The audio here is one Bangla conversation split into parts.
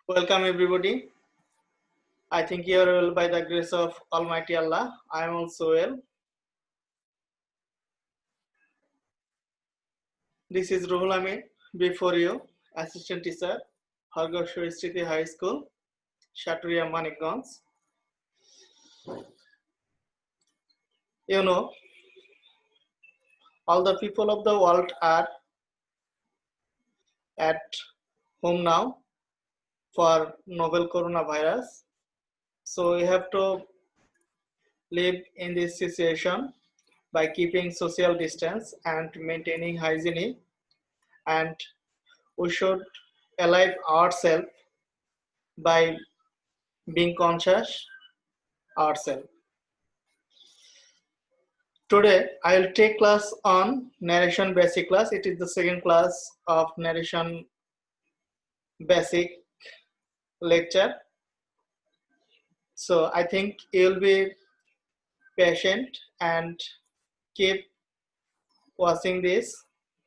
Welcome everybody. I think you are well by the grace of Almighty Allah. I am also well. This is Ruhul Amin before you, Assistant Teacher, Hargashwar Striti High School, Shaturia Manikganj. You know, all the people of the world are at home now for novel coronavirus. So we have to live in this situation by keeping social distance and maintaining hygiene, and we should alive ourselves by being conscious ourselves. Today I will take class on narration basic class. It is the second class of narration basic lecture. So I think you will be patient and keep watching these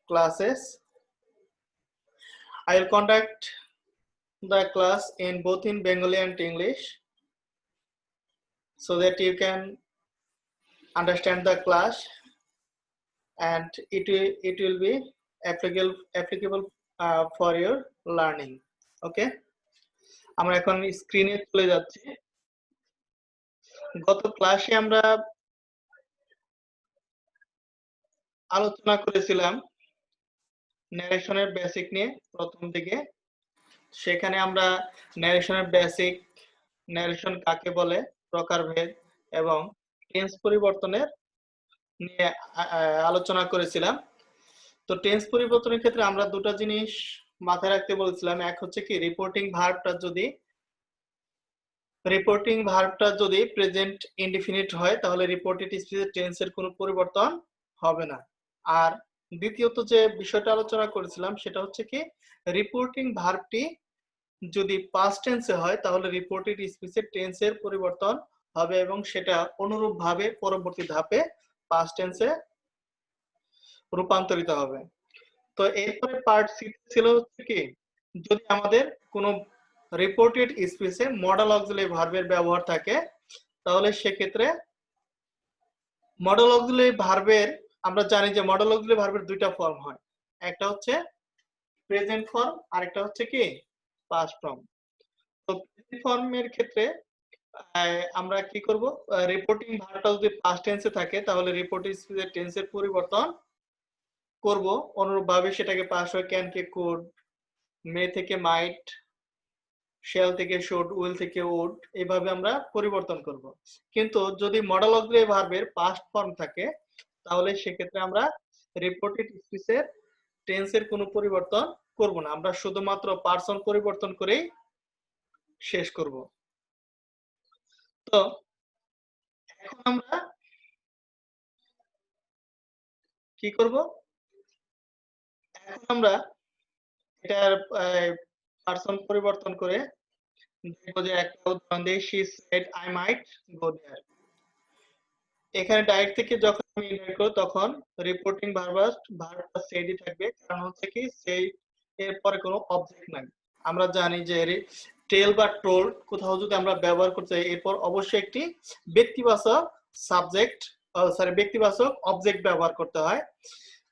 classes. I will conduct the class in both in Bengali and English so that you can understand the class and it will be applicable for your learning. Okay, আমরা এখন স্ক্রিনে চলে যাচ্ছি। গত ক্লাসে আমরা আলোচনা করেছিলাম ন্যারেশনের বেসিক নিয়ে প্রথম দিকে। সেখানে আমরা ন্যারেশনের বেসিক, ন্যারেশন কাকে বলে, প্রকারভেদ এবং টেন্স পরিবর্তনের নিয়ে আলোচনা করেছিলাম। তো টেন্স পরিবর্তনের ক্ষেত্রে আমরা দুটো জিনিস মাথায় রাখতে বলেছিলাম। এক হচ্ছে কি রিপোর্টিং ভার্বটা যদি প্রেজেন্ট ইনডিফিনিট হয় তাহলে রিপোর্টেড স্পিচের টেন্সের কোনো পরিবর্তন হবে না। আর দ্বিতীয়ত যে বিষয়টা আলোচনা করেছিলাম সেটা হচ্ছে কি রিপোর্টিং ভার্বটি যদি পাস্ট টেন্সে হয় তাহলে রিপোর্টেড স্পিচের টেন্সের পরিবর্তন হবে এবং সেটা অনুরূপভাবে পরবর্তী ধাপে পাস্ট টেন্সে রূপান্তরিত হবে। তো এরপরে পার্ট সি ছিল হচ্ছে কি যদি আমাদের কোনো রিপোর্টেড স্পিচে মডেল অক্সিলারি ভার্বের ব্যবহার থাকে তাহলে সেক্ষেত্রে মডেল অক্সিলারি ভার্বের আমরা জানি যে মডেল অক্সিলারি ভার্বের দুইটা ফর্ম হয়, একটা হচ্ছে প্রেজেন্ট ফর্ম আর একটা হচ্ছে কি পাস্ট ফর্ম। তো প্রেজেন্ট ফর্মের ক্ষেত্রে আমরা কি করব, রিপোর্টিং ভার্বটা যদি পাস্ট টেন্সে থাকে তাহলে রিপোর্টিং স্পিচের টেন্সের পরিবর্তন করব, অনুরূপভাবে সেটাকে পাস্ট হয় ক্যান কে কুড, মে থেকে মাইট, শেল থেকে শুড, উইল থেকে উড, এইভাবে আমরা পরিবর্তন করব। কিন্তু যদি মডেল অক্সিলারি ভার্বের পাস্ট ফর্ম থাকে তাহলে সেক্ষেত্রে আমরা রিপোর্টেড স্পিচের টেন্সের কোনো পরিবর্তন করব না, আমরা শুধুমাত্র পার্সন পরিবর্তন করেই শেষ করব। তো এখন আমরা কি করব, এখন আমরা এটার পার্সন পরিবর্তন করে দেখব যে একটা উদাহরণ দিই, she said I might go there। এখানে ডাইরেক্ট থেকে যখন আমি ইনভাইট করব তখন রিপোর্টিং ভার্বটা সেডই থাকবে, কারণ হচ্ছে কি সেই এরপরে কোনো অবজেক্ট নাই। আমরা জানি যে টেল বা টোল্ড কোথাও যদি আমরা ব্যবহার করতে চাই এরপর অবশ্যই একটি ব্যক্তিবাচক অবজেক্ট ব্যবহার করতে হয়।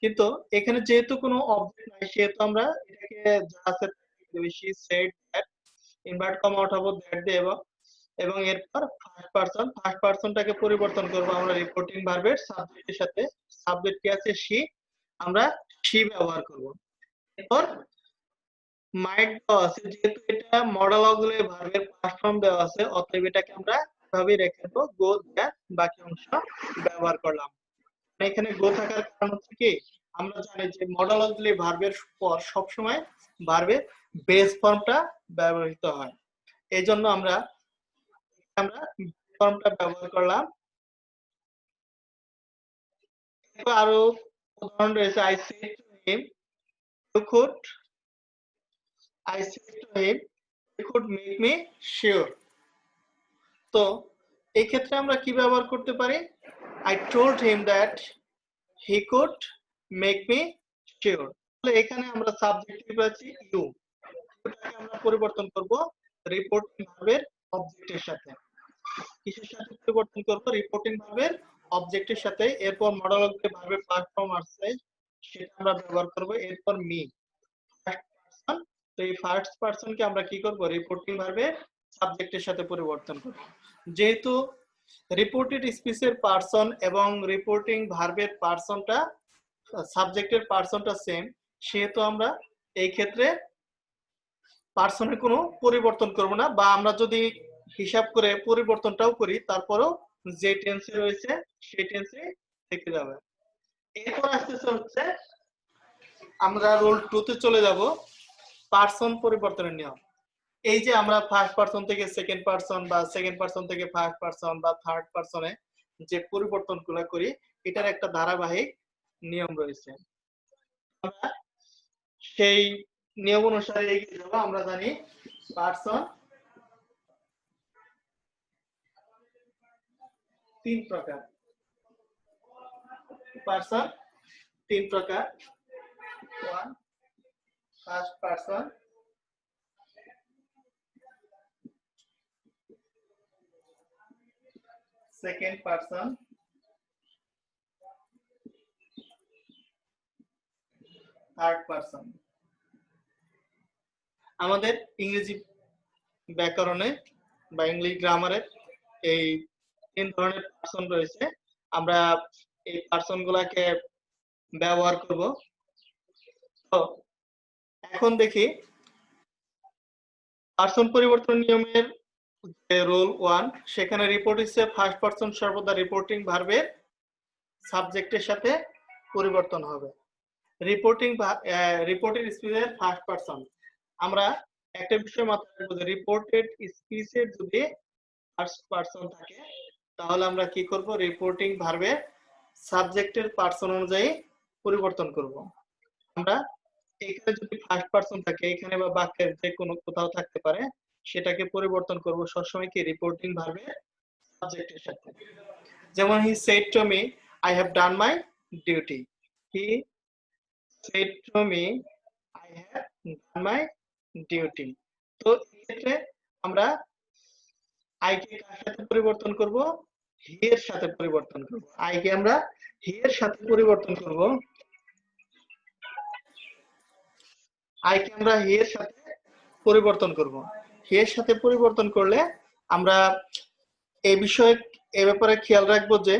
কিন্তু এখানে যেহেতু কোনো অবজেক্ট নাই সেহেতু আমরা এটাকে যা আছে she said that invert comma উঠাবো দ্যাট দিয়ে এবং এরপর ফার্স্ট পারসনটাকে পরিবর্তন করব আমরা রিপোর্টিং ভার্বের সাবজেক্টের সাথে। সাবজেক্ট কি আছে শি, আমরা শি ব্যবহার করব। এরপর মাইট দেওয়া আছে, যেহেতু এটা মডেল অক্সিলারি ভার্বের পাস্ট ফর্ম দেওয়া আছে অতএব এটাকে আমরা এভাবেই রেখে দেব, গো দেয়ার বাকি অংশ ব্যবহার করলাম। এখানে গো থাকার কারণ হচ্ছে কি আমরা জানি যে মডেল অক্সিলারি ভার্বের পর সবসময় ভার্বের বেস ফর্মটা ব্যবহৃত হয়, এই জন্য আমরা ফর্মটা ব্যবহার করলাম। আরো উদাহরণ রয়েছে, I said to him you could make me sure। তো এই ক্ষেত্রে আমরা কি ব্যবহার করতে পারি, I told him that he could make me sure। তাহলে এখানে আমরা সাবজেক্টিভ আছে ইউ, আমরা পরিবর্তন করব রিপোর্টিং ভার্বের অবজেক্টের সাথে। কিসের সাথে পরিবর্তন করব? রিপোর্টিং ভার্বের অবজেক্টের সাথে। এরপর মডেল অফ দ্য ভার্বের ফার্স্ট ফর্ম আসছে সেটা আমরা ব্যবহার করব। এরপর মি ফার্স্ট পারসন। তো এই ফার্স্ট পারসনকে আমরা কি করব? রিপোর্টিং ভার্বের সাবজেক্টের সাথে পরিবর্তন করব। যেহেতু রিপোর্টেড স্পিচের পারসন এবং রিপোর্টিং ভার্বের পারসনটা সাবজেক্টের পারসনটা সেম, সেহেতু আমরা এই ক্ষেত্রে পারসনের কোনো পরিবর্তন করব না, বা আমরা যদি হিসাব করে পরিবর্তনটাও করি তারপরেও যে টেন্সে রয়েছে সেই টেন্সে থেকে যাবে। এরপর আসতেছে হচ্ছে আমরা রোল 2 তে চলে যাব, পারসন পরিবর্তনের নিয়ম। এই যে আমরা ফার্স্ট পারসন থেকে সেকেন্ড পারসন বা সেকেন্ড পারসন থেকে ফার্স্ট পারসন বা থার্ড পারসনে যে পরিবর্তনগুলো করি, এটার একটা ধারাবাহিক নিয়ম রয়েছে। আমরা সেই নিয়ম অনুসারে এগিয়ে যাব। আমরা জানি পারসন 3 প্রকার। পারসন 3 প্রকার। 1 first person, second person, third person. আমাদের ইংরেজি ব্যাকরণে বা ইংলিশ গ্রামারে এই 3 ধরনের পারসন রয়েছে। আমরা এই পারসন গুলাকে ব্যবহার করব। তো এখন দেখি পারসন পরিবর্তন নিয়মের যে রুল 1, সেখানে রিপোর্ট হচ্ছে ফার্স্ট পারসন সর্বদা রিপোর্টিং ভার্বের সাবজেক্টের সাথে পরিবর্তন হবে। রিপোর্টেড স্পিচের ফার্স্ট পারসন, আমরা একটা বিষয় মাথায় রাখবো যে রিপোর্টেড স্পিচের যদি ফার্স্ট পারসন থাকে তাহলে আমরা কি করব? রিপোর্টিং ভার্বের সাবজেক্টের পারসন অনুযায়ী পরিবর্তন করব। আমরা এখানে যদি ফার্স্ট পারসন থাকে, এখানে বা বাক্যের যে কোনো কোথাও থাকতে পারে, সেটাকে পরিবর্তন করব সবসময় কি রিপোর্টিং ভার্বের সাবজেক্টের সাথে। যেমন হি said to me I have done my duty. He said to me I have done my duty. তো এক্ষেত্রে আমরা আই কে কার সাথে পরিবর্তন করব? হি এর সাথে পরিবর্তন করব। আই কে আমরা হি এর সাথে পরিবর্তন করব। আই কে আমরা হি এর সাথে পরিবর্তন করব। হি এর সাথে পরিবর্তন করলে আমরা এই বিষয়ে এই ব্যাপারে খেয়াল রাখবো যে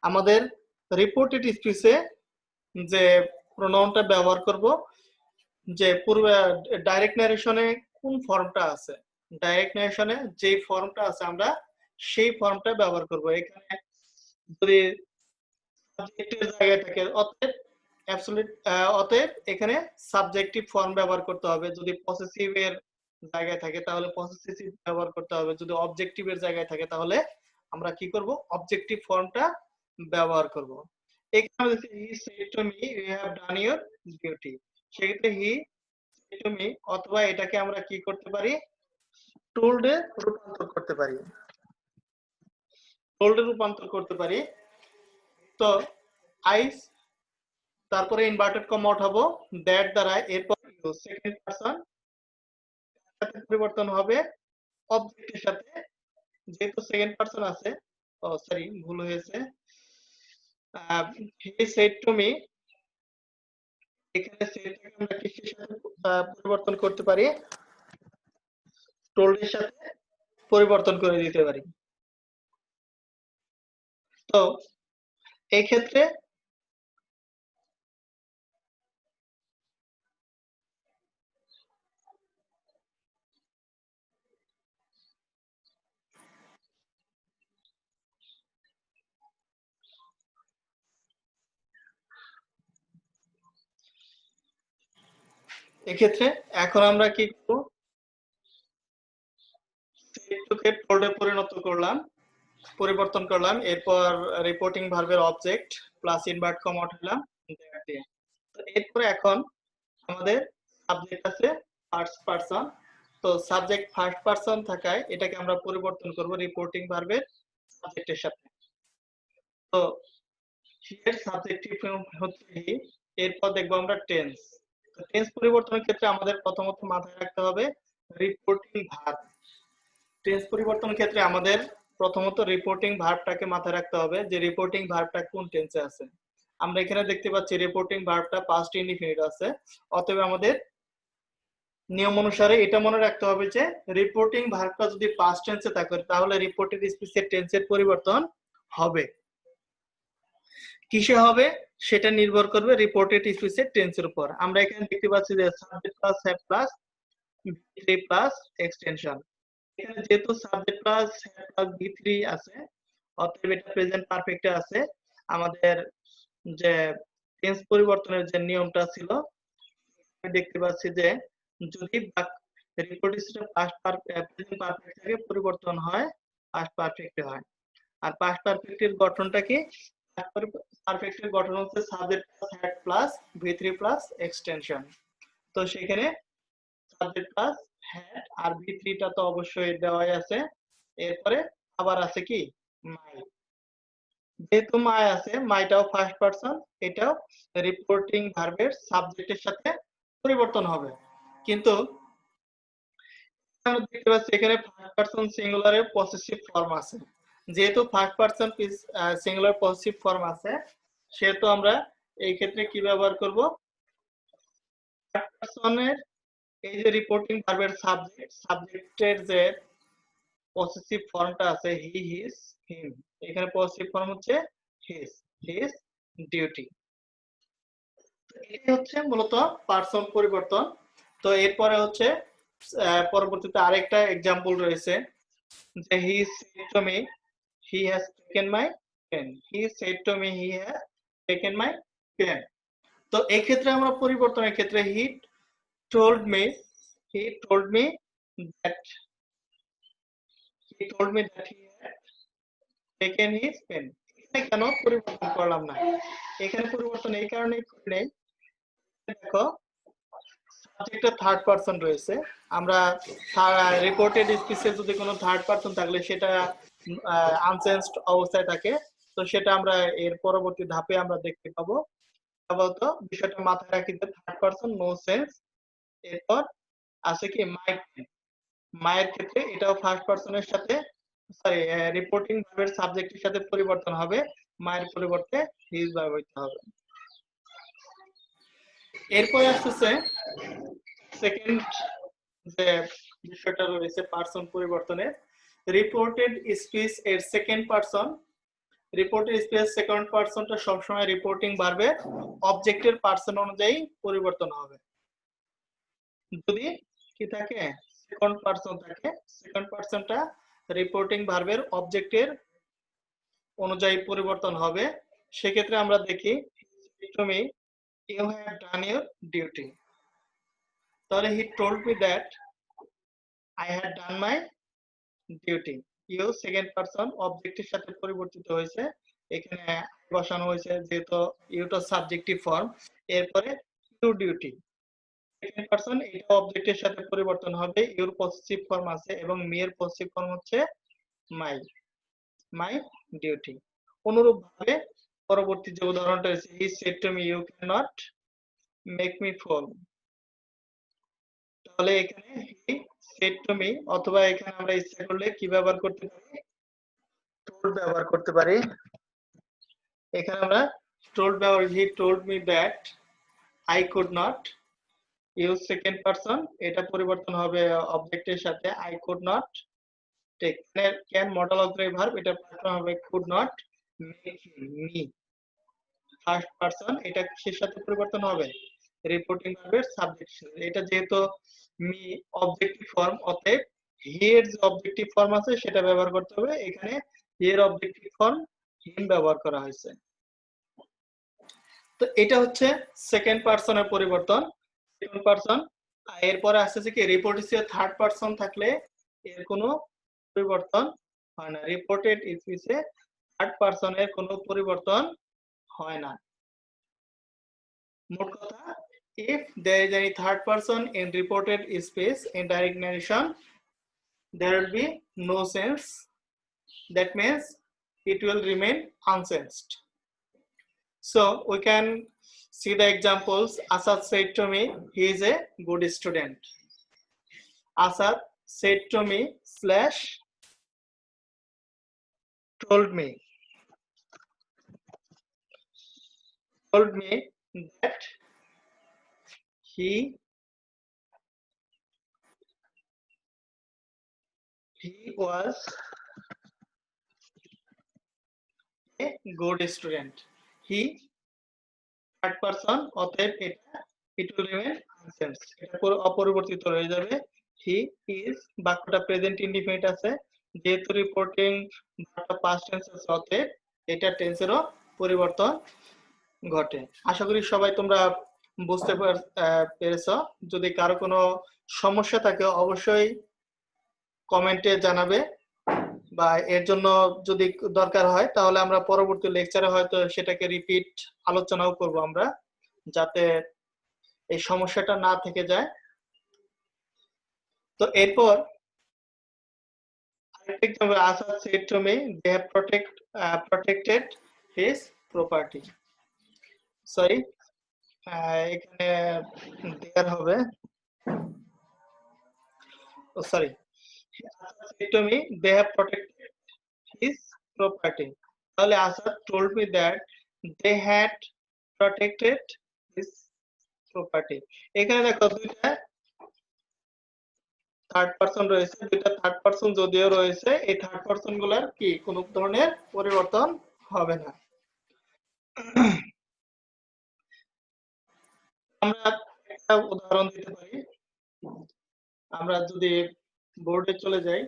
আমাদের রিপোর্টেড স্পিচে যে প্রোনাউনটা ব্যবহার করব, যে পূর্বে ডাইরেক্ট ন্যারেশনে কোন ফর্মটা আছে, ডাইরেক্ট ন্যারেশনে যে ফর্মটা আছে আমরা সেই ফর্মটা ব্যবহার করব। এখানে যদি সাবজেক্টের জায়গায় থাকে অতএব এখানে সাবজেক্টিভ ফর্ম ব্যবহার করতে হবে। যদি পসেসিভ এর জায়গায় থাকে তাহলে পসেসিভ ব্যবহার করতে হবে। যদি অবজেক্টিভ এর জায়গায় থাকে তাহলে আমরা কি করব? অবজেক্টিভ ফর্মটা ব্যবহার করব। এখানে he said to me you have done your duty, সেক্ষেত্রে হি সেড টু মি, অথবা এটাকে আমরা কি করতে পারি? টোল্ড এ রূপান্তর করতে পারি। টোল্ড এ রূপান্তর করতে পারি। তো আই, তারপরে ইনভার্টেড কমা উঠাবো, দ্যাট দ্বারা, এরপর ইউ সেকেন্ড পারসন সাথে পরিবর্তন হবে অবজেক্টের সাথে। যেহেতু সেকেন্ড পারসন আছে, ও সরি ভুল হয়েছে, হি সেড টু মি, এখানে সেডটাকে আমরা কিসের সাথে পরিবর্তন করতে পারি? টোল্ড এর সাথে পরিবর্তন করে দিতে পারি। তো এই ক্ষেত্রে এক্ষেত্রে এখন আমরা কি করব? সেটুকে টোল্ডে পরিবর্তন করলাম। এরপর রিপোর্টিং ভার্বের অবজেক্ট প্লাস ইনভার্ট কমা উঠালাম দ্যাট দিয়ে। তো এরপরে এখন আমাদের সাবজেক্ট আছে ফার্স্ট পারসন। তো সাবজেক্ট ফার্স্ট পারসন থাকায় এটাকে আমরা পরিবর্তন করব রিপোর্টিং ভার্বের সাবজেক্টের সাথে। তো হি এর সাবজেক্টিভ হচ্ছে হি। এরপর দেখবো আমরা টেন্স। তো টেন্স পরিবর্তনের ক্ষেত্রে আমাদের প্রথমত মাথায় রাখতে হবে রিপোর্টিং ভার্ব। টেন্স পরিবর্তনের ক্ষেত্রে আমাদের প্রথমত রিপোর্টিং ভার্বটাকে মাথায় রাখতে হবে যে রিপোর্টিং ভার্বটা কোন টেন্সে আছে। আমরা এখানে দেখতে পাচ্ছি রিপোর্টিং ভার্বটা পাস্ট ইনডিফিনিট আছে, অতএব আমাদের নিয়ম অনুসারে এটা মনে রাখতে হবে যে রিপোর্টিং ভার্বটা যদি পাস্ট টেন্সে থাকে তাহলে রিপোর্টেড স্পিচের টেন্সের পরিবর্তন হবে। কিসে হবে সেটা নির্ভর করবে রিপোর্টেড স্পিচের টেন্সের উপর। আমরা এখানে দেখতে পাচ্ছি যে subject plus have plus V3 plus extension. এখানে যেহেতু subject plus have plus V3 আছে, অতএব এটা প্রেজেন্ট পারফেক্টে আছে। আমাদের যে টেন্স পরিবর্তনের যে নিয়মটা ছিল দেখতে পাচ্ছি যে যদি রিপোর্ট স্টেটে পাস্ট প্রেজেন্ট পারফেক্ট থেকে পরিবর্তন হয় পাস্ট পারফেক্টে হয়। আর পাস্ট পারফেক্টের গঠনটা কি? পারফেক্টের গঠন হচ্ছে subject plus had plus V3 plus extension. তো সেখানে subject plus had R V3 টা তো অবশ্যই দেওয়াই আছে, এরপরে আবার আছে কি মাই। যেহেতু মাই আছে, মাইটাও ফার্স্ট পারসন, এটাও রিপোর্টিং ভার্বের সাবজেক্টের সাথে পরিবর্তন হবে। কিন্তু আমরা দেখতে পাচ্ছি এখানে ফার্স্ট পারসন সিঙ্গুলারে পসেসিভ ফর্ম আছে। যেহেতু first person singular possessive form আছে, সেহেতু আমরা এই ক্ষেত্রে কি ব্যবহার করব? ফার্স্ট পারসনের এই যে রিপোর্টিং ভার্বের সাবজেক্টের যে পসেসিভ ফর্মটা আছে হি হিজ হিম, এখানে পসেসিভ ফর্ম হচ্ছে হিজ ডিউটি। এই হচ্ছে মূলত পারসন পরিবর্তন। তো এরপরে হচ্ছে পরবর্তীতে আরেকটা এক্সাম্পল রয়েছে যে he said to me he has taken my pen, he said to me he has taken my pen। তো এই ক্ষেত্রে আমরা পরিবর্তনের ক্ষেত্রে he told me that he had taken his pen। এখানে কেন পরিবর্তন করলাম না? এখানে পরিবর্তন এই কারণে করি নাই, দেখো সাবজেক্টে থার্ড পারসন রয়েছে। আমরা রিপোর্টেড স্পিচে যদি কোনো থার্ড পারসন থাকলে সেটা আনচেঞ্জড অবস্থায় থাকে, তো সেটা আমরা এর পরবর্তী ধাপে আমরা দেখতে পাবো। আপাতত বিষয়টা মাথায় রাখি যে থার্ড পারসন নো সেন্স। এরপর আছে কি মাই। মায়ের ক্ষেত্রে এটাও ফার্স্ট পারসনের সাথে সরি রিপোর্টিং ভার্বের সাবজেক্টের সাথে পরিবর্তন হবে, মায়ের পরিবর্তে হিজ ভার্ব হইতে হবে। এরপর আসছে সেকেন্ড যে বিষয়টা রয়েছে পারসন পরিবর্তনের, রিপোর্টেড স্পিচ এর second person. Reported speech second পারসনটা সবসময় রিপোর্টিং ভার্বের অবজেক্টের পারসন অনুযায়ী পরিবর্তন হবে। যদি কি থাকে সেকেন্ড পারসন থাকে, সেকেন্ড পারসনটা রিপোর্টিং ভার্বের অবজেক্টের অনুযায়ী পরিবর্তন হবে। সেক্ষেত্রে আমরা দেখি তুমি you have done your duty. তাহলে he told me that I had done my duty. You second person অবজেক্টের সাথে পরিবর্তিত হয়েছে, এখানে বসানো হয়েছে যেহেতু ইউটা সাবজেক্টিভ ফর্ম, এরপরে ইউ ডিউটি সেকেন্ড পারসন, এটা অবজেক্টের সাথে পরিবর্তন হবে, ইউর পসেসিভ ফর্ম আছে এবং মি এর পসেসিভ ফর্ম হচ্ছে মাই ডিউটি। অনুরূপ ভাবে পরবর্তী যে উদাহরণটা আছে he said to me you can not make me fall. তাহলে এখানে হি সেড টু মি, অথবা এখানে আমরা ইচ্ছা করলে কি ব্যবহার করতে পারি? টোল্ড ব্যবহার করতে পারি। এখানে আমরা টোল্ড ব্যবহার, he told me that I could not, use second person, এটা পরিবর্তন হবে অবজেক্টের সাথে I could not take. Can modal auxiliary verb, এটা পারসন হবে could not make me. First person এটা কিসের সাথে পরিবর্তন হবে? রিপোর্টিং ভার্বের সাবজেক্ট। এটা যেহেতু মি অবজেক্টিভ ফর্ম, অতএব হি এর যে অবজেক্টিভ ফর্ম আছে সেটা ব্যবহার করতে হবে। এখানে হি এর অবজেক্টিভ ফর্ম হিম ব্যবহার করা হয়েছে। তো এটা হচ্ছে সেকেন্ড পারসনের পরিবর্তন। Second person. এরপরে আসছে কি রিপোর্টিসে থার্ড পারসন থাকলে এর কোনো পরিবর্তন হয় না। রিপোর্টেড স্পিচে থার্ড পারসনের কোনো পরিবর্তন হয় না। মোট কথা, if there is any third person in reported speech in direct narration, there will be no sense. That means it will remain unchanged. So we can See the examples. Asad said to me, he is a good student. Asad said to me slash told me that he was a good student. He third person, অতএব এটা ইট উইল রিমেইন আনচেঞ্জ, এটা পুরো অপরিবর্তিত রয়ে যাবে। হি ইজ বাক্যটা প্রেজেন্ট ইনডিফিনিট আছে, যেহেতু রিপোর্টিং ভার্বটা পাস্ট টেন্স আছে অতএব এটা টেন্সেরও পরিবর্তন ঘটে। আশা করি সবাই তোমরা বুঝতে পেরেছো। যদি কারো কোনো সমস্যা থাকে অবশ্যই কমেন্টে জানাবে, বা এর জন্য যদি দরকার হয় তাহলে আমরা পরবর্তী লেকচারে হয়তো সেটাকে রিপিট আলোচনাও করব আমরা, যাতে এই সমস্যাটা না থেকে যায়। তো এরপর Asad said to me they have protected his property. Sorry, এখানে দেয়ার হবে, sorry, Asad said to me they have protected his property. তাহলে Asad told me that they had protected his property. এখানে দেখো দুইটা থার্ড পারসন রয়েছে, দুইটা থার্ড পারসন যদিও রয়েছে, এই থার্ড পারসন গুলার কি কোন ধরনের পরিবর্তন হবে না। আমরা একটা উদাহরণ দিতে পারি। আমরা যদি বোর্ডে চলে যাই,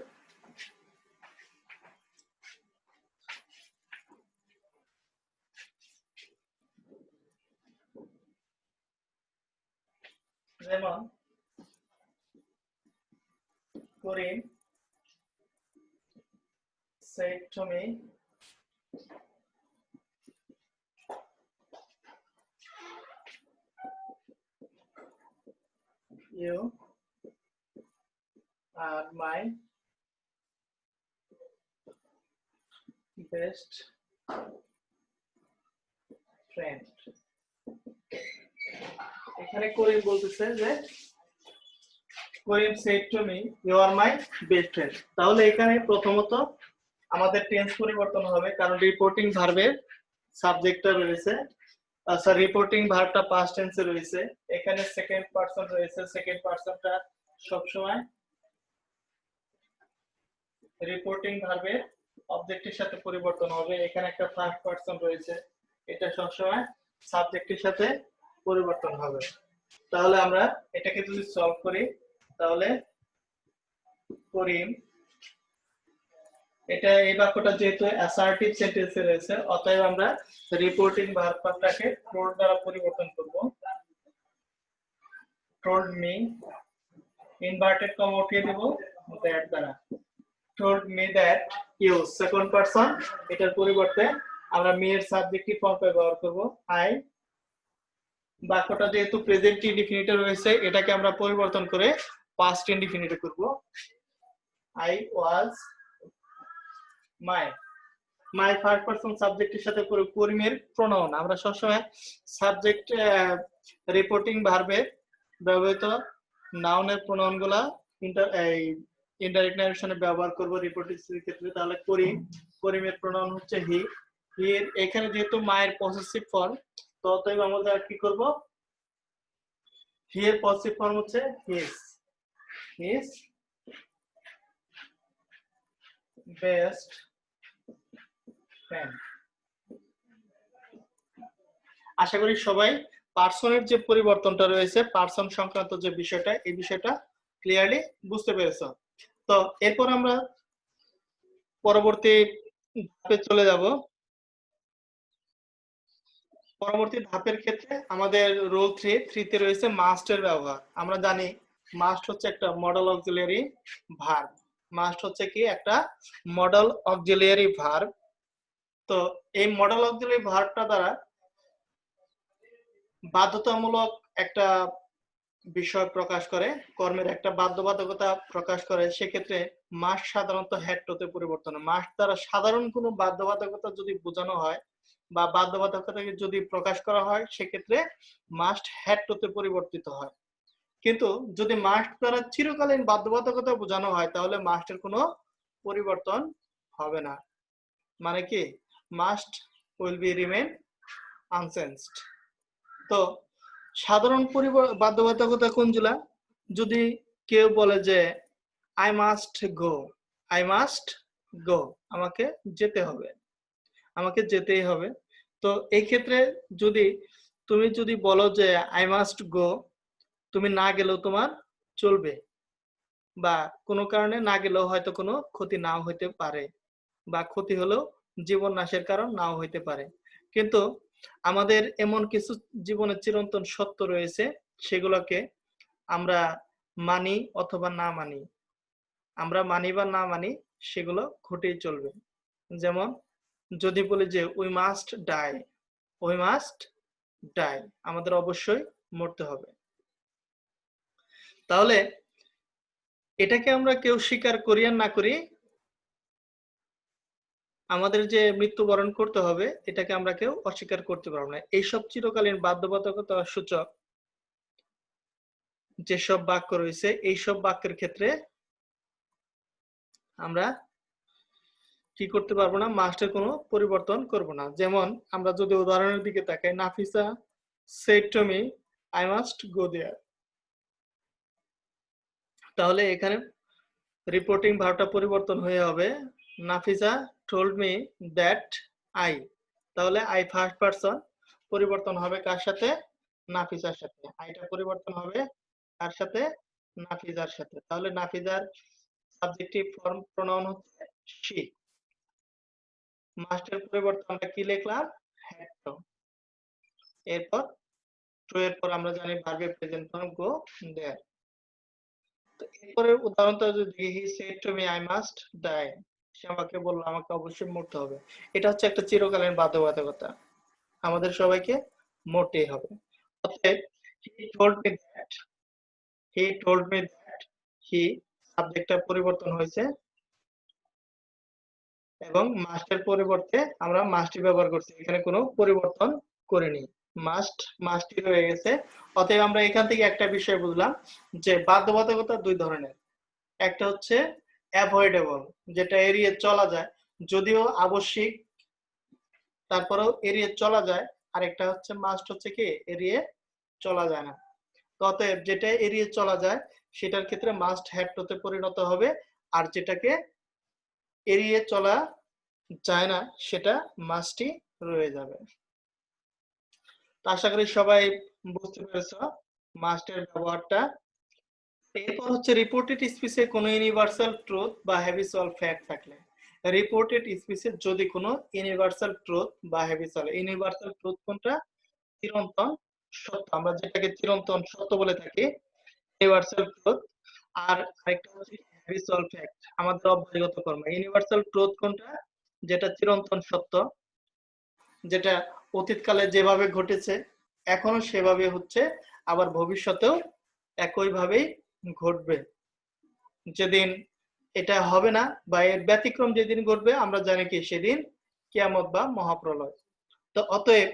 যেমন করিম said to me you are my best friend. এখানে করিম বলতেছে যে করিম said to me you are my best friend। তাহলে এখানে প্রথমত আমাদের টেন্স পরিবর্তন হবে, কারণ রিপোর্টিং ভার্বের সাবজেক্টটা রয়েছে, স্যার রিপোর্টিং ভার্বটা পাস্ট টেন্সে রয়েছে, এখানে সেকেন্ড পারসন রয়েছে, সেকেন্ড পারসনটা সবসময় রিপোর্টিং ভার্বের অবজেক্টের সাথে পরিবর্তন হবে। এখানে একটা ফার্স্ট পারসন রয়েছে, এটা সবসময় সাবজেক্টের সাথে পরিবর্তন হবে। তাহলে আমরা এটাকে যদি সলভ করি তাহলে করিম, এটা এই বাক্যটা যেহেতু অ্যাসার্টিভ সেন্টেন্সে রয়েছে অতএব আমরা রিপোর্টিং ভার্বটাকে টোল্ড দ্বারা পরিবর্তন করব। টোল্ড মি, ইনভার্টেড কমা উঠিয়ে দেব দ্যাট দ্বারা। Told me that you, second person, এটার পরিবর্তে আমরা মি এর সাবজেক্টিভ ফর্ম ব্যবহার করব আই। বাক্যটা যেহেতু প্রেজেন্ট ইনডিফিনিটে রয়েছে এটাকে আমরা পরিবর্তন করে পাস্ট ইনডিফিনিটে করব। I was my third person সাবজেক্টের সাথে করিমের প্রোনাউন, আমরা সবসময় সাবজেক্ট রিপোর্টিং ভার্বে ব্যবহৃত নাউনের প্রোনাউন গুলা ইনডাইরেক্ট নারেশনে ব্যবহার করব রিপোর্টিং ক্ষেত্রে। তাহলে করিমের প্রোনাউন হচ্ছে হি। হি এখানে যেহেতু মায়ের পসেসিভ ফর্ম, তো অতএব আমরা কি করব, হি এর পসেসিভ ফর্ম হচ্ছে হিজ বেস্ট ফ্রেন্ড। আশা করি সবাই পার্সনের যে পরিবর্তনটা রয়েছে, পার্সন সংক্রান্ত যে বিষয়টা, এই বিষয়টা ক্লিয়ারলি বুঝতে পেরেছো। তো এরপর আমরা পরবর্তী ধাপে চলে যাব। পরবর্তী ধাপের ক্ষেত্রে আমাদের রোল 3 তে রয়েছে মাস্টের ব্যবহার। আমরা জানি মাস্ট হচ্ছে একটা মডেল অক্সিলিয়ারি ভার্ব। মাস্ট হচ্ছে কি একটা মডেল অক্সিলিয়ারি ভার্ব। তো এই মডেল অক্সিলিয়ারি ভার্বটা দ্বারা বাধ্যতামূলক একটা বিষয় প্রকাশ করে, কর্মের একটা বাধ্যবাধকতা প্রকাশ করে। সেক্ষেত্রে মাস্ট সাধারণত হ্যাড টুতে পরিবর্তন হয়। মাস্ট দ্বারা সাধারণ কোনো বাধ্যবাধকতা যদি বোঝানো হয় বা বাধ্যবাধকতাকে যদি প্রকাশ করা হয় সেক্ষেত্রে মাস্ট হ্যাড টুতে পরিবর্তিত হয়। কিন্তু যদি মাস্ট দ্বারা চিরকালীন বাধ্যবাধকতা বোঝানো হয় তাহলে মাস্টের কোনো পরিবর্তন হবে না। মানে কি must will be remain unchanged. তো সাধারণ বাধ্যবাধকতা কোনগুলা? যদি কেউ বলে যে I must go, I must go, আমাকে যেতে হবে, আমাকে যেতেই হবে। তো এই ক্ষেত্রে তুমি যদি বলো যে আই মাস্ট গো, তুমি না গেলেও তোমার চলবে, বা কোনো কারণে না গেলেও হয়তো কোনো ক্ষতি নাও হইতে পারে, বা ক্ষতি হলেও জীবন নাশের কারণ নাও হইতে পারে। কিন্তু আমাদের এমন কিছু জীবনের চিরন্তন সত্য রয়েছে, সেগুলোকে আমরা মানি অথবা না মানি, আমরা মানি বা না মানি সেগুলো ঘটেই চলবে। যেমন যদি বলি যে we must die, we must die, আমাদের অবশ্যই মরতে হবে। তাহলে এটাকে আমরা কেউ স্বীকার করি আর না করি, আমাদের যে মৃত্যুবরণ করতে হবে এটাকে আমরা কেউ অস্বীকার করতে পারবো না। এইসব চিরকালীন বাধ্যবাধকতা সূচক যেসব বাক্য রয়েছে, এইসব বাক্যের ক্ষেত্রে আমরা কি করতে পারবো না, মাস্টের কোনো পরিবর্তন করব না। যেমন আমরা যদি উদাহরণের দিকে তাকাই, Nafisa said to me I must go there, তাহলে এখানে রিপোর্টিং ভার্বটা পরিবর্তন হয়ে হবে Nafisa told me that I, তাহলে আই ফার্স্ট পারসন পরিবর্তন হবে কার সাথে? নাফিসার সাথে। আইটা পরিবর্তন হবে কার সাথে? নাফিজার সাথে। তাহলে নাফিজার সাবজেক্টিভ ফর্ম প্রোনাউন হচ্ছে she। মাস্টের পরিবর্তে আমরা কি লিখলাম? Had to. এরপর টু এর পর আমরা জানি ভার্বের প্রেজেন্ট ফর্ম গো দেয়ার। তো এরপরের উদাহরণটা যদি দেখি, he said to me I must die, সে আমাকে বলল আমাকে অবশ্যই মরতে হবে। এটা হচ্ছে একটা চিরকালীন বাধ্যবাধকতা, আমাদের সবাইকে মরতেই হবে। অতএব he told me that, he told me that, he সাবজেক্টটা পরিবর্তন হয়েছে এবং মাস্টের পরিবর্তে আমরা মাস্টই ব্যবহার করছি, এখানে কোনো পরিবর্তন করিনি, মাস্ট মাস্টই রয়ে গেছে। অতএব আমরা এখান থেকে একটা বিষয় বুঝলাম যে বাধ্যবাধকতা দুই ধরনের। একটা হচ্ছে অ্যাভয়েডেবল, যেটা এড়িয়ে চলা যায়, যদিও আবশ্যিক তারপরেও এড়িয়ে চলা যায়। আরেকটা হচ্ছে মাস্ট, হচ্ছে কি এড়িয়ে চলা যায় না। অতএব যেটা এড়িয়ে চলা যায় সেটার ক্ষেত্রে মাস্ট হ্যাড টুতে পরিণত হবে, আর যেটাকে এড়িয়ে চলা যায় না সেটা মাস্টই রয়ে যাবে। তো আশা করি সবাই বুঝতে পেরেছো মাস্টের ব্যবহারটা। এরপর হচ্ছে রিপোর্টেড স্পিচে কোনো ইউনিভার্সাল ট্রুথ বা হ্যাবিচুয়াল ফ্যাক্ট থাকলে, রিপোর্টেড স্পিচে যদি কোনো ইউনিভার্সাল ট্রুথ বা হ্যাবিচুয়াল, ইউনিভার্সাল ট্রুথ কোনটা? চিরন্তন সত্য, আমরা যেটাকে চিরন্তন সত্য বলে থাকি, ইউনিভার্সাল ট্রুথ। আর আরেকটা হচ্ছে হ্যাবিচুয়াল ফ্যাক্ট, আমাদের অভ্যাসগত কর্ম। ইউনিভার্সাল ট্রুথ কোনটা? যেটা চিরন্তন সত্য, যেটা অতীতকালে যেভাবে ঘটেছে এখনো সেভাবে হচ্ছে, আবার ভবিষ্যতেও একইভাবেই ঘটবে। যেদিন এটা হবে না বা এর ব্যতিক্রম যেদিন ঘটবে আমরা জানি কি সেদিন কিয়ামত বা মহাপ্রলয়। তো অতএব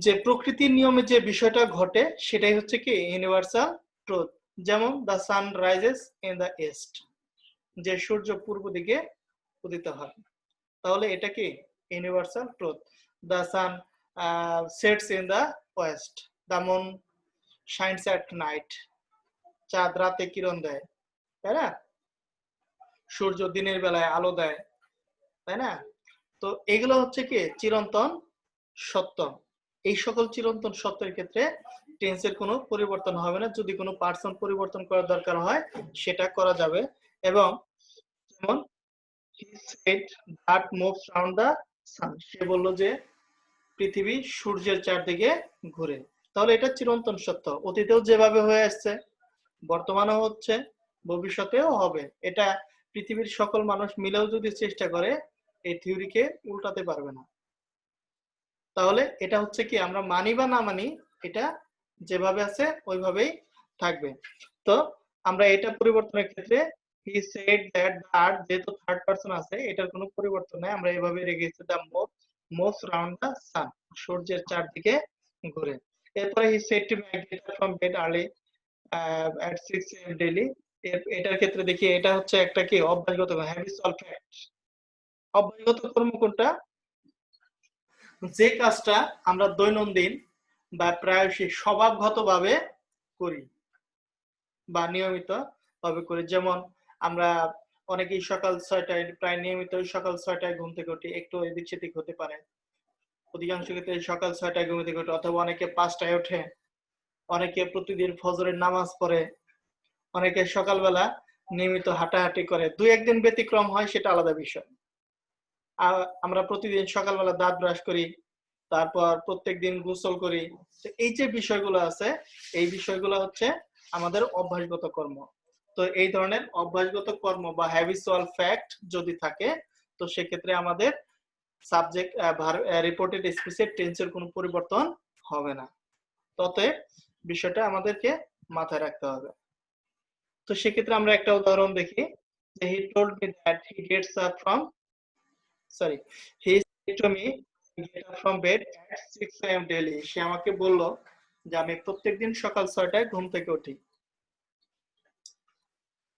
যে প্রকৃতির নিয়মে যে বিষয়টা ঘটে সেটাই হচ্ছে কি ইউনিভার্সাল ট্রুথ। যেমন the sun rises in the east, যে সূর্য পূর্ব দিকে উদিত হয়, তাহলে এটা কি universal truth. The sun sets in the West, the moon shines at night, চাঁদ রাতে কিরণ দেয়, তাই না? সূর্য দিনের বেলায় আলো দেয়, তাই না? তো এগুলো হচ্ছে কি চিরন্তন সত্য। এই সকল চিরন্তন সত্যের ক্ষেত্রে টেন্সের কোনো পরিবর্তন হবে না। যদি কোনো পার্সন পরিবর্তন করার দরকার হয় সেটা করা যাবে। এবং যেমন he said that moves around the sun, সে বলল যে পৃথিবী সূর্যের চারদিকে ঘুরে। তাহলে এটা চিরন্তন সত্য, অতীতেও যেভাবে হয়ে আসছে বর্তমানেও হচ্ছে, ভবিষ্যতেও হবে। এটা পৃথিবীর সকল মানুষ মিলেও যদি চেষ্টা করে এই থিওরিকে উল্টাতে পারবে না। তাহলে এটা হচ্ছে কি আমরা মানি বা না মানি, এটা যেভাবে আছে ওইভাবেই থাকবে। তো আমরা এটা পরিবর্তনের ক্ষেত্রে হি সেড দ্যাট, দ্য যেহেতু থার্ড পারসন আছে এটার কোনো পরিবর্তন নাই, আমরা এভাবে রেখেছি the move moves round the sun, সূর্যের চারদিকে ঘুরে। এরপরে he said to me I get up from bed early at 6 a.m. daily। এটার ক্ষেত্রে দেখি এটা হচ্ছে একটা কি অভ্যাসগত habitual fact। অভ্যাসগত কর্ম কোনটা? যে কাজটা আমরা দৈনন্দিন বা প্রায়শই স্বভাবগতভাবে করি বা নিয়মিত ভাবে করি। যেমন আমরা অনেকেই সকাল ৬টায় প্রায় নিয়মিতই সকাল ৬টায় ঘুম থেকে উঠি। একটু এদিক সেদিক হতে পারে। অধিকাংশ ক্ষেত্রে সকাল ৬টায় ঘুম থেকে উঠে অথবা অনেকে ৫টায় ওঠে। অনেকে প্রতিদিন ফজরের নামাজ পড়ে। অনেকে সকালবেলা নিয়মিত হাঁটাহাঁটি করে। ২-১ দিন ব্যতিক্রম হয় সেটা আলাদা বিষয়। আমরা প্রতিদিন সকালবেলা দাঁত ব্রাশ করি, তারপর প্রত্যেকদিন গোসল করি। তো এই যে বিষয়গুলো আছে, এই বিষয়গুলো হচ্ছে আমাদের অভ্যাসগত কর্ম। তো এই ধরনের অভ্যাসগত কর্ম বা হ্যাবিচুয়াল ফ্যাক্ট যদি থাকে, তো সেক্ষেত্রে আমাদের সাবজেক্ট রিপোর্টেড স্পিচের টেন্সের কোনো পরিবর্তন হবে না। অতএব বিষয়টা আমাদেরকে মাথায় রাখতে হবে। তো সেক্ষেত্রে আমরা একটা উদাহরণ দেখি যে he told me that he gets up from he said to me get up from bed at 6 a.m. daily। সে আমাকে বলল যে আমি প্রত্যেকদিন সকাল ৬টায় ঘুম থেকে উঠি।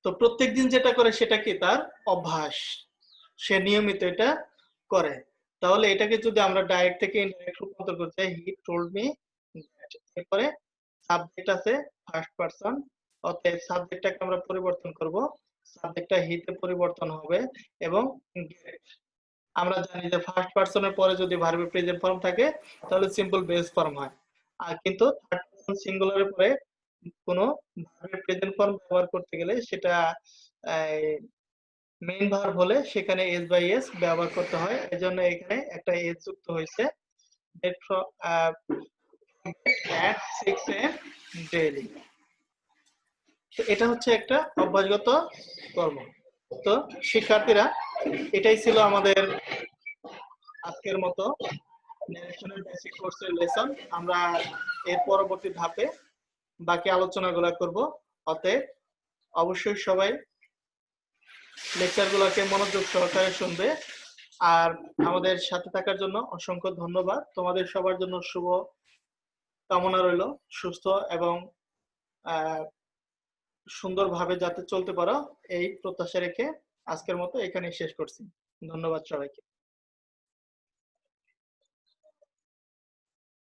তো প্রত্যেকদিন যেটা করে সেটা কি তার অভ্যাস, সে নিয়মিত এটা করে। তাহলে এটাকে যদি আমরা ডাইরেক্ট থেকে ইনডাইরেক্ট রূপান্তর করতে চাই he told me that, এরপরে সাবজেক্ট আছে ফার্স্ট পারসন, অতএব সাবজেক্টটাকে আমরা পরিবর্তন করব, সাবজেক্টটা হি তে পরিবর্তন হবে এবং get। আমরা জানি যে ফার্স্ট পারসনের পরে যদি ভার্বের প্রেজেন্ট ফর্ম থাকে তাহলে সিম্পল বেস ফর্ম হয়। আর কিন্তু থার্ড পারসন সিঙ্গুলারের পরে কোনো ভার্বের প্রেজেন্ট ফর্ম ব্যবহার করতে গেলে সেটা মেইন ভার্ব হলে সেখানে এস বাই এস ব্যবহার করতে হয়। এজন্য এখানে একটা এস যুক্ত হয়েছে। at 6 a.m. daily। তো এটা হচ্ছে একটা অভ্যাসগত কর্ম। তো শিক্ষার্থীরা, এটাই ছিল আমাদের আজকের মতো ন্যারেশনের বেসিক কোর্সের লেসন। আমরা এর পরবর্তী ধাপে বাকি আলোচনাগুলো করব। অতএব অবশ্যই সবাই লেকচারগুলোকে মনোযোগ সহকারে শুনবে। আর আমাদের সাথে থাকার জন্য অসংখ্য ধন্যবাদ। তোমাদের সবার জন্য শুভ কামনা রইল, সুস্থ এবং সুন্দরভাবে যাতে চলতে পারো এই প্রত্যাশা রেখে আজকের মতো এখানেই শেষ করছি। ধন্যবাদ সবাইকে।